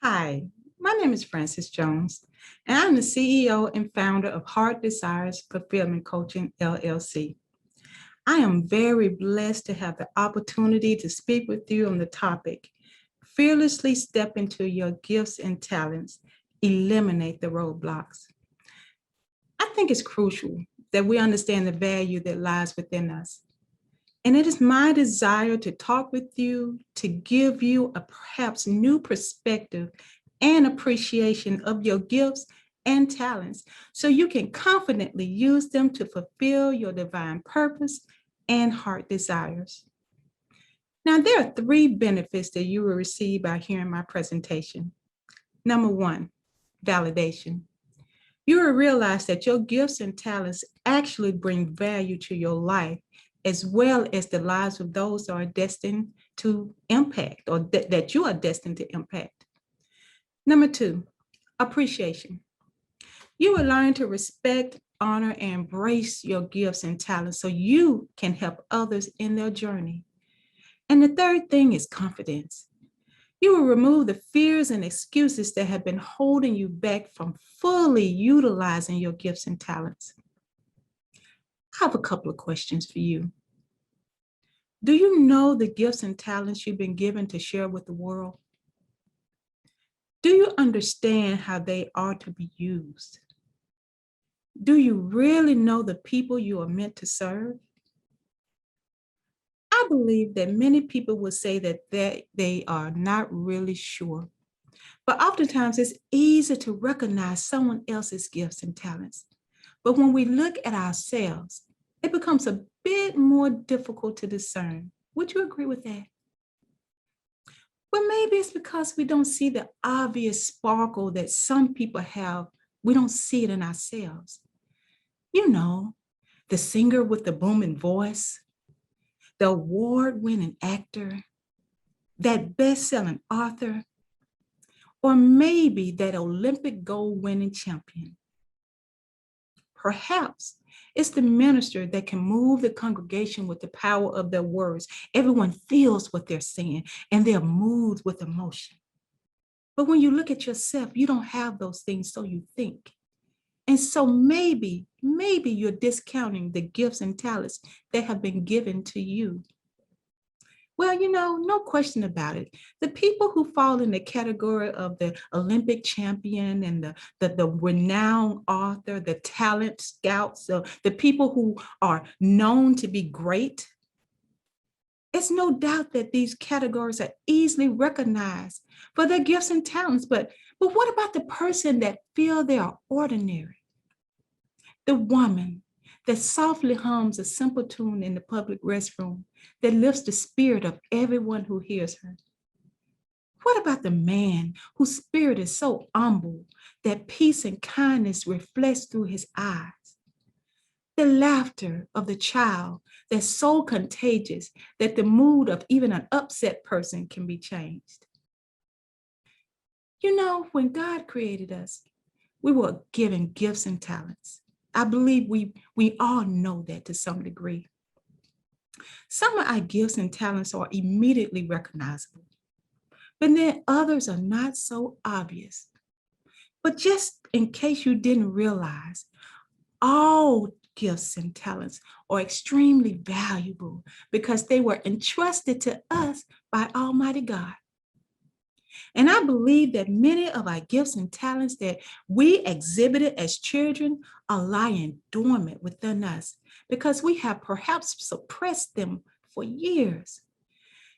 Hi, my name is Frances Jones, and I'm the CEO and founder of Heart Desires Fulfillment Coaching, LLC. I am very blessed to have the opportunity to speak with you on the topic, fearlessly step into your gifts and talents, eliminate the roadblocks. I think it's crucial that we understand the value that lies within us. And it is my desire to talk with you, to give you a perhaps new perspective and appreciation of your gifts and talents so you can confidently use them to fulfill your divine purpose and heart desires. Now, there are three benefits that you will receive by hearing my presentation. Number one, validation. You will realize that your gifts and talents actually bring value to your life as well as the lives of those that are destined to impact or that you are destined to impact. Number two, appreciation. You will learn to respect, honor, and embrace your gifts and talents so you can help others in their journey. And the third thing is confidence. You will remove the fears and excuses that have been holding you back from fully utilizing your gifts and talents. I have a couple of questions for you. Do you know the gifts and talents you've been given to share with the world? Do you understand how they are to be used? Do you really know the people you are meant to serve? I believe that many people will say that they are not really sure. But oftentimes it's easy to recognize someone else's gifts and talents. But when we look at ourselves, it becomes a bit more difficult to discern. Would you agree with that? Well, maybe it's because we don't see the obvious sparkle that some people have. We don't see it in ourselves. You know, the singer with the booming voice, the award-winning actor, that best-selling author, or maybe that Olympic gold-winning champion. Perhaps it's the minister that can move the congregation with the power of their words. Everyone feels what they're saying and they're moved with emotion. But when you look at yourself, you don't have those things, so you think. And so maybe you're discounting the gifts and talents that have been given to you. Well, no question about it. The people who fall in the category of the Olympic champion and the renowned author, the talent scouts, so the people who are known to be great, it's no doubt that these categories are easily recognized for their gifts and talents. But what about the person that feel they are ordinary? The woman that softly hums a simple tune in the public restroom that lifts the spirit of everyone who hears her. What about the man whose spirit is so humble that peace and kindness reflects through his eyes? The laughter of the child that's so contagious that the mood of even an upset person can be changed. When God created us, we were given gifts and talents. I believe we all know that to some degree. Some of our gifts and talents are immediately recognizable, but then others are not so obvious. But just in case you didn't realize, all gifts and talents are extremely valuable because they were entrusted to us by Almighty God. And I believe that many of our gifts and talents that we exhibited as children are lying dormant within us because we have perhaps suppressed them for years.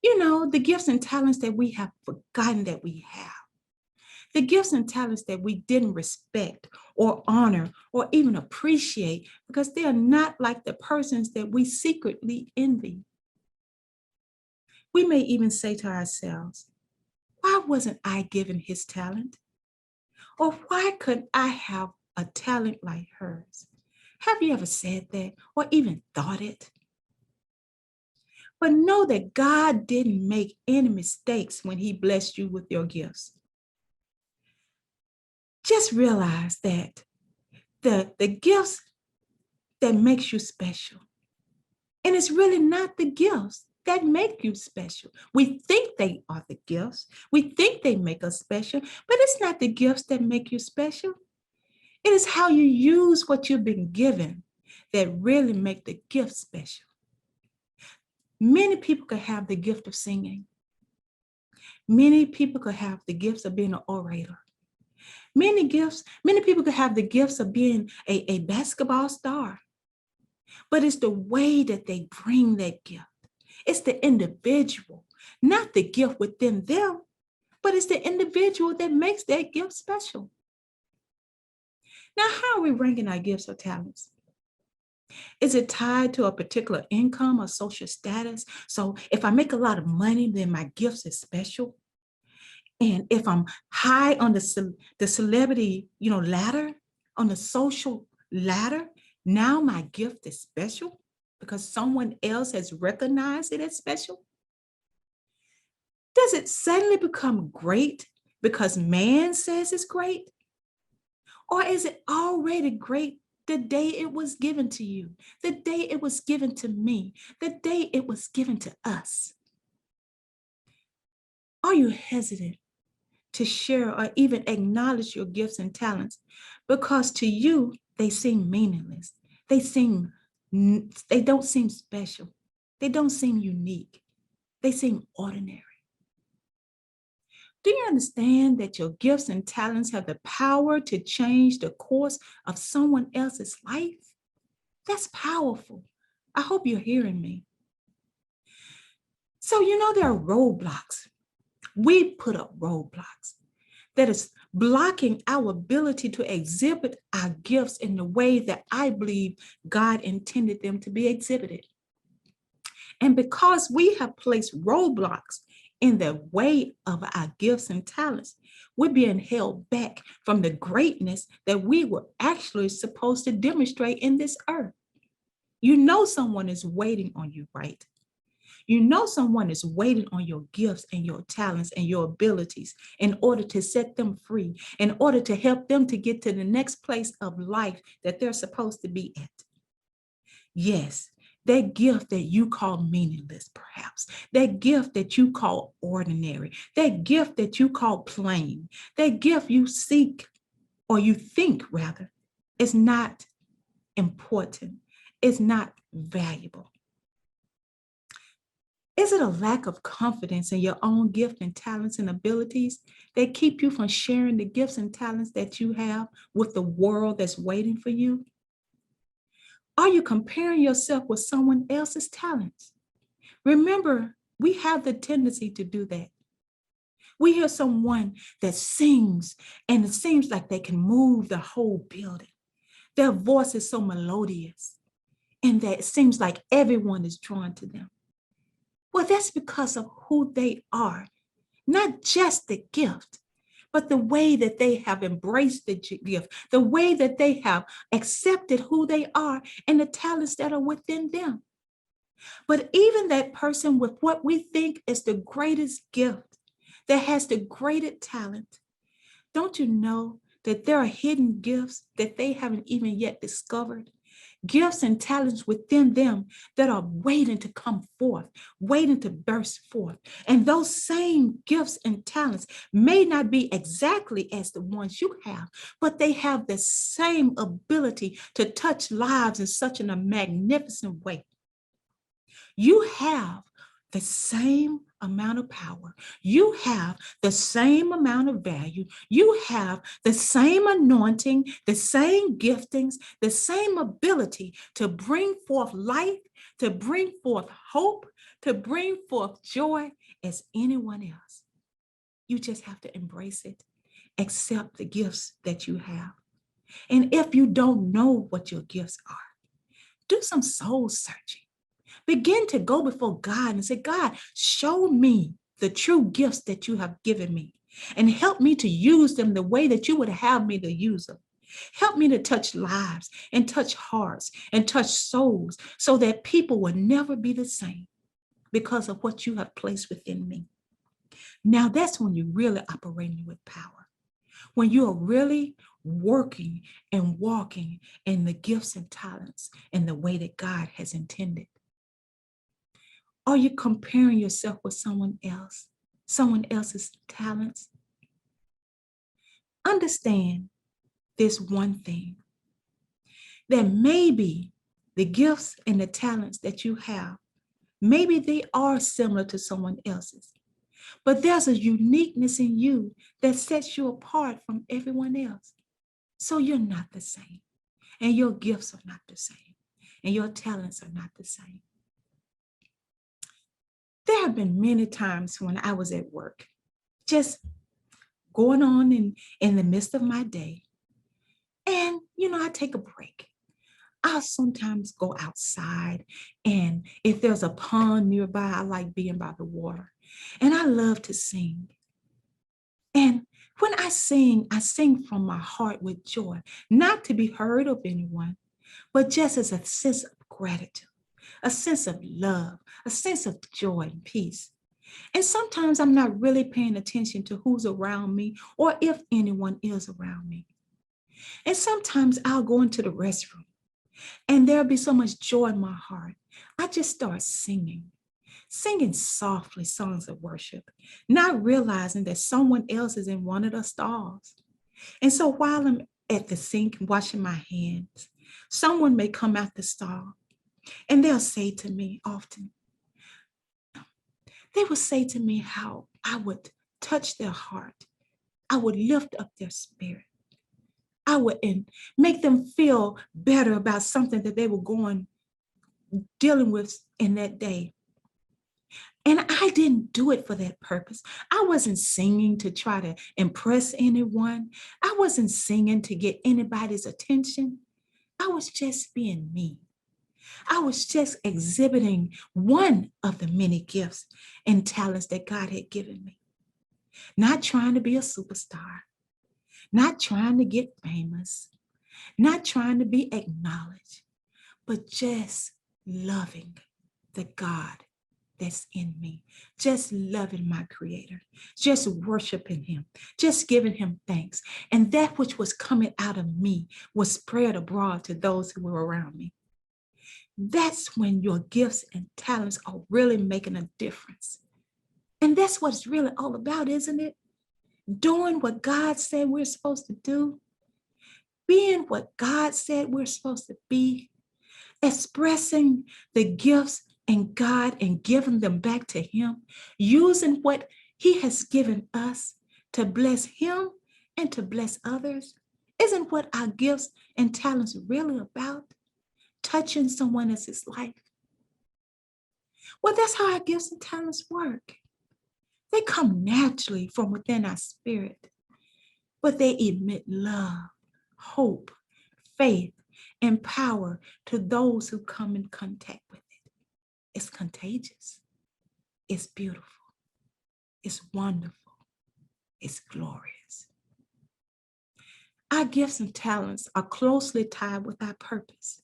The gifts and talents that we have forgotten that we have. The gifts and talents that we didn't respect or honor or even appreciate because they are not like the persons that we secretly envy. We may even say to ourselves, why wasn't I given his talent? Or why couldn't I have a talent like hers? Have you ever said that or even thought it? But know that God didn't make any mistakes when he blessed you with your gifts. Just realize that the gifts that makes you special. And it's really not the gifts that make you special. We think they are the gifts. We think they make us special, but it's not the gifts that make you special. It is how you use what you've been given that really make the gift special. Many people could have the gift of singing. Many people could have the gifts of being an orator. Many people could have the gifts of being a basketball star. But it's the way that they bring that gift. It's the individual, not the gift within them, but it's the individual that makes that gift special. Now, how are we ranking our gifts or talents? Is it tied to a particular income or social status? So if I make a lot of money, then my gifts is special. And if I'm high on the celebrity, ladder, on the social ladder, now my gift is special because someone else has recognized it as special. Does it suddenly become great because man says it's great? Or is it already great the day it was given to you, the day it was given to me, the day it was given to us? Are you hesitant to share or even acknowledge your gifts and talents because to you, they seem meaningless? They don't seem special. They don't seem unique. They seem ordinary. Do you understand that your gifts and talents have the power to change the course of someone else's life? That's powerful. I hope you're hearing me. So, there are roadblocks. We put up roadblocks that is blocking our ability to exhibit our gifts in the way that I believe God intended them to be exhibited. And because we have placed roadblocks in the way of our gifts and talents, we're being held back from the greatness that we were actually supposed to demonstrate in this earth. Someone is waiting on you, right? Someone is waiting on your gifts and your talents and your abilities in order to set them free, in order to help them to get to the next place of life that they're supposed to be at. Yes, that gift that you call meaningless, perhaps, that gift that you call ordinary, that gift that you call plain, that gift you seek, or you think rather, is not important, is not valuable. Is it a lack of confidence in your own gift and talents and abilities that keep you from sharing the gifts and talents that you have with the world that's waiting for you? Are you comparing yourself with someone else's talents? Remember, we have the tendency to do that. We hear someone that sings and it seems like they can move the whole building. Their voice is so melodious and that it seems like everyone is drawn to them. Well, that's because of who they are, not just the gift, but the way that they have embraced the gift, the way that they have accepted who they are and the talents that are within them. But even that person with what we think is the greatest gift, that has the greatest talent, don't you know that there are hidden gifts that they haven't even yet discovered? Gifts and talents within them that are waiting to come forth, waiting to burst forth. And those same gifts and talents may not be exactly as the ones you have, but they have the same ability to touch lives in such a magnificent way. You have the same amount of power. You have the same amount of value. You have the same anointing, the same giftings, the same ability to bring forth life, to bring forth hope, to bring forth joy as anyone else. You just have to embrace it, accept the gifts that you have. And if you don't know what your gifts are, do some soul searching. Begin to go before God and say, God, show me the true gifts that you have given me and help me to use them the way that you would have me to use them. Help me to touch lives and touch hearts and touch souls so that people will never be the same because of what you have placed within me. Now that's when you're really operating with power, when you are really working and walking in the gifts and talents in the way that God has intended. Are you comparing yourself with someone else? someone else's talents, understand this one thing, that maybe the gifts and the talents that you have, maybe they are similar to someone else's, but there's a uniqueness in you that sets you apart from everyone else. So you're not the same, and your gifts are not the same, and your talents are not the same. There have been many times when I was at work, just going on in the midst of my day, and I take a break. I'll sometimes go outside, and if there's a pond nearby, I like being by the water, and I love to sing. And when I sing from my heart with joy, not to be heard of anyone, but just as a sense of gratitude, a sense of love, a sense of joy and peace. And sometimes I'm not really paying attention to who's around me or if anyone is around me. And sometimes I'll go into the restroom and there'll be so much joy in my heart. I just start singing softly songs of worship, not realizing that someone else is in one of the stalls. And so while I'm at the sink washing my hands, someone may come out the stall and they'll say to me often, they will say to me how I would touch their heart. I would lift up their spirit. I would make them feel better about something that they were dealing with in that day. And I didn't do it for that purpose. I wasn't singing to try to impress anyone. I wasn't singing to get anybody's attention. I was just being me. I was just exhibiting one of the many gifts and talents that God had given me. Not trying to be a superstar, not trying to get famous, not trying to be acknowledged, but just loving the God that's in me, just loving my Creator, just worshiping Him, just giving Him thanks. And that which was coming out of me was spread abroad to those who were around me. That's when your gifts and talents are really making a difference. And that's what it's really all about, isn't it? Doing what God said we're supposed to do, being what God said we're supposed to be, expressing the gifts and God and giving them back to Him, using what He has given us to bless Him and to bless others. Isn't what our gifts and talents really about? Touching someone else's life. Well, that's how our gifts and talents work. They come naturally from within our spirit, but they emit love, hope, faith, and power to those who come in contact with it. It's contagious. It's beautiful. It's wonderful. It's glorious. Our gifts and talents are closely tied with our purpose.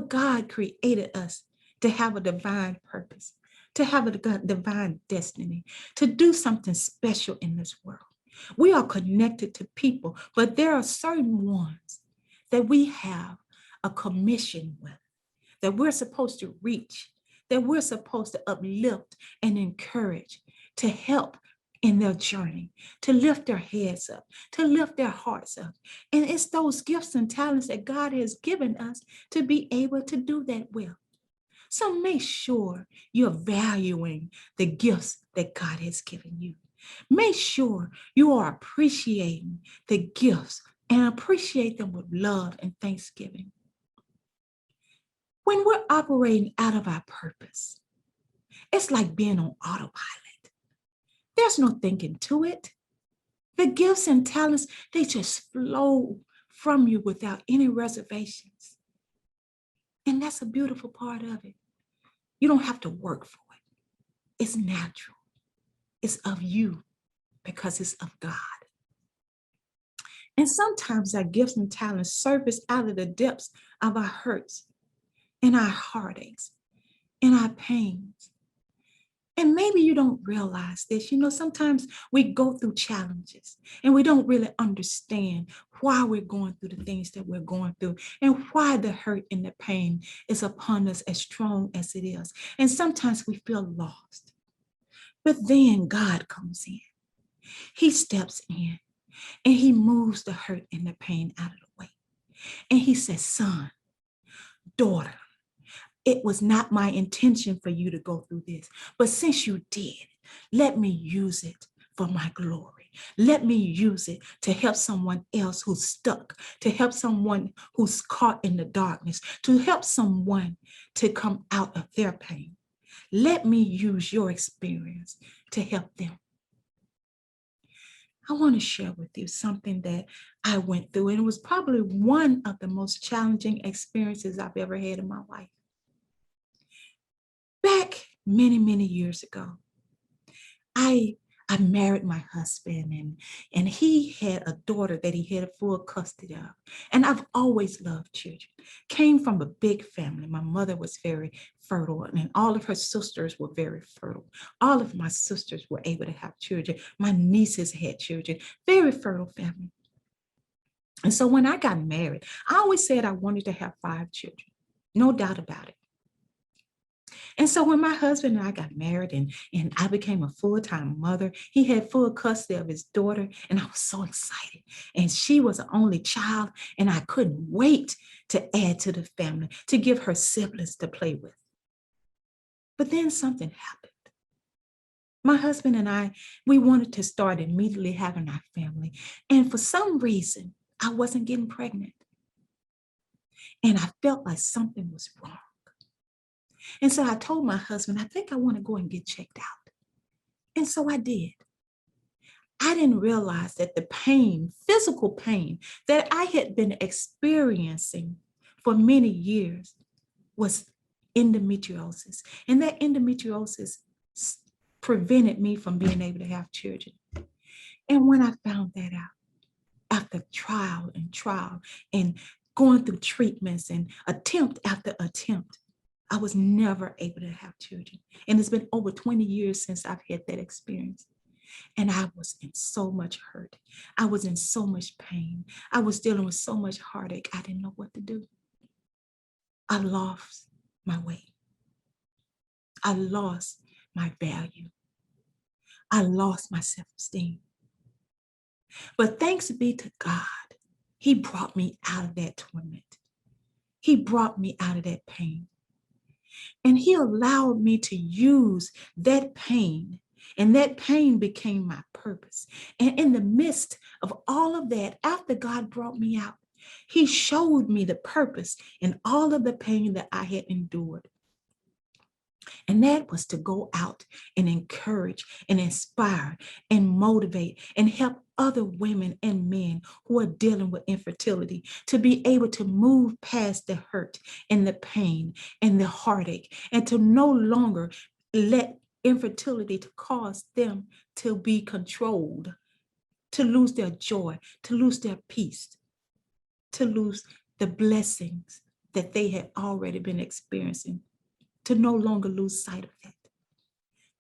God created us to have a divine purpose, to have a divine destiny, to do something special in this world. We are connected to people, but there are certain ones that we have a commission with, that we're supposed to reach, that we're supposed to uplift and encourage, to help in their journey, to lift their heads up, to lift their hearts up. And it's those gifts and talents that God has given us to be able to do that with. So make sure you're valuing the gifts that God has given you. Make sure you are appreciating the gifts and appreciate them with love and thanksgiving. When we're operating out of our purpose, it's like being on autopilot. There's no thinking to it. The gifts and talents, they just flow from you without any reservations. And that's a beautiful part of it. You don't have to work for it. It's natural. It's of you because it's of God. And sometimes our gifts and talents surface out of the depths of our hurts and our heartaches and our pains. And maybe you don't realize this. Sometimes we go through challenges and we don't really understand why we're going through the things that we're going through and why the hurt and the pain is upon us as strong as it is. And sometimes we feel lost. But then God comes in. He steps in and he moves the hurt and the pain out of the way. And he says, son, daughter, it was not my intention for you to go through this, but since you did, let me use it for my glory. Let me use it to help someone else who's stuck, to help someone who's caught in the darkness, to help someone to come out of their pain. Let me use your experience to help them. I want to share with you something that I went through, and it was probably one of the most challenging experiences I've ever had in my life. Back many, many years ago, I married my husband, and he had a daughter that he had full custody of. And I've always loved children. Came from a big family. My mother was very fertile, and all of her sisters were very fertile. All of my sisters were able to have children. My nieces had children. Very fertile family. And so when I got married, I always said I wanted to have 5 children. No doubt about it. And so when my husband and I got married and I became a full-time mother, he had full custody of his daughter, and I was so excited. And she was the only child, and I couldn't wait to add to the family, to give her siblings to play with. But then something happened. My husband and I, we wanted to start immediately having our family. And for some reason, I wasn't getting pregnant. And I felt like something was wrong. And so I told my husband, I think I want to go and get checked out. And so I did. I didn't realize that the pain, physical pain that I had been experiencing for many years was endometriosis. And that endometriosis prevented me from being able to have children. And when I found that out, after trial and going through treatments and attempt after attempt, I was never able to have children. And it's been over 20 years since I've had that experience. And I was in so much hurt. I was in so much pain. I was dealing with so much heartache. I didn't know what to do. I lost my way. I lost my value. I lost my self-esteem. But thanks be to God, he brought me out of that torment. He brought me out of that pain. And he allowed me to use that pain, and that pain became my purpose. And in the midst of all of that, after God brought me out, he showed me the purpose in all of the pain that I had endured. And that was to go out and encourage and inspire and motivate and help other women and men who are dealing with infertility to be able to move past the hurt and the pain and the heartache, and to no longer let infertility to cause them to be controlled, to lose their joy, to lose their peace, to lose the blessings that they had already been experiencing, to no longer lose sight of that.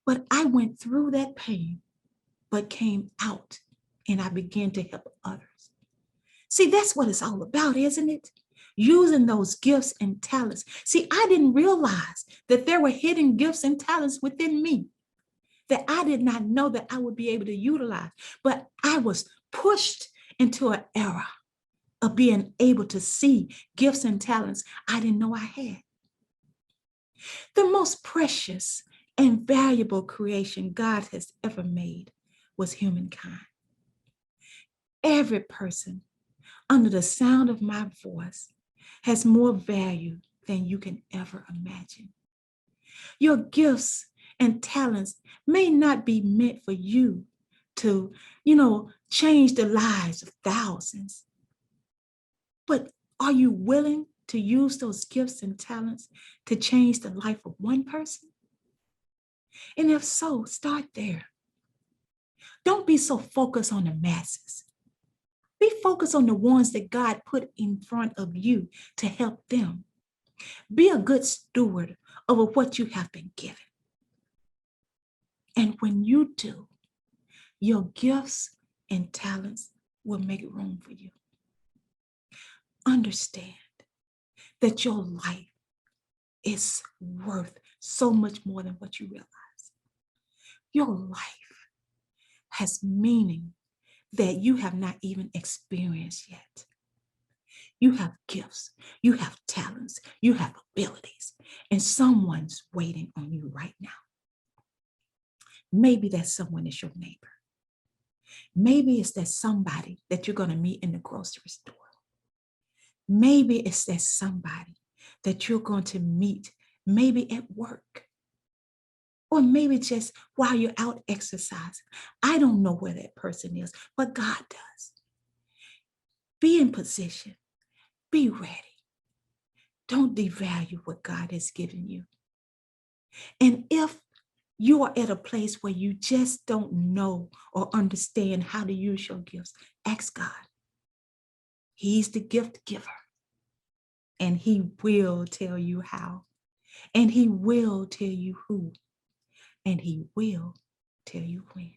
But I went through that pain, but came out, and I began to help others. See, that's what it's all about, isn't it? Using those gifts and talents. See, I didn't realize that there were hidden gifts and talents within me that I did not know that I would be able to utilize. But I was pushed into an era of being able to see gifts and talents I didn't know I had. The most precious and valuable creation God has ever made was humankind. Every person under the sound of my voice has more value than you can ever imagine. Your gifts and talents may not be meant for you to, change the lives of thousands. But are you willing to use those gifts and talents to change the life of one person? And if so, start there. Don't be so focused on the masses. Be focused on the ones that God put in front of you to help them. Be a good steward over what you have been given. And when you do, your gifts and talents will make room for you. Understand that your life is worth so much more than what you realize. Your life has meaning that you have not even experienced yet. You have gifts, you have talents, you have abilities, and someone's waiting on you right now. Maybe that someone is your neighbor. Maybe it's that somebody that you're going to meet in the grocery store. Maybe it's that somebody that you're going to meet, maybe at work, or maybe just while you're out exercising. I don't know where that person is, but God does. Be in position. Be ready. Don't devalue what God has given you. And if you are at a place where you just don't know or understand how to use your gifts, ask God. He's the gift giver. And he will tell you how. And he will tell you who. And he will tell you when.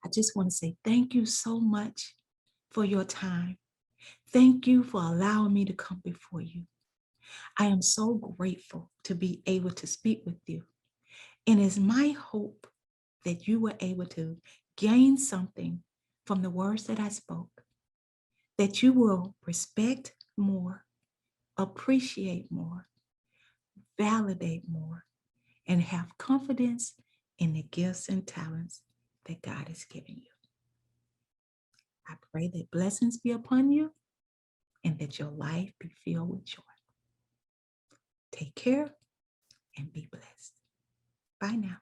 I just want to say thank you so much for your time. Thank you for allowing me to come before you. I am so grateful to be able to speak with you. And it's my hope that you were able to gain something from the words that I spoke, that you will respect more, appreciate more, validate more, and have confidence in the gifts and talents that God has given you. I pray that blessings be upon you and that your life be filled with joy. Take care and be blessed. Bye now.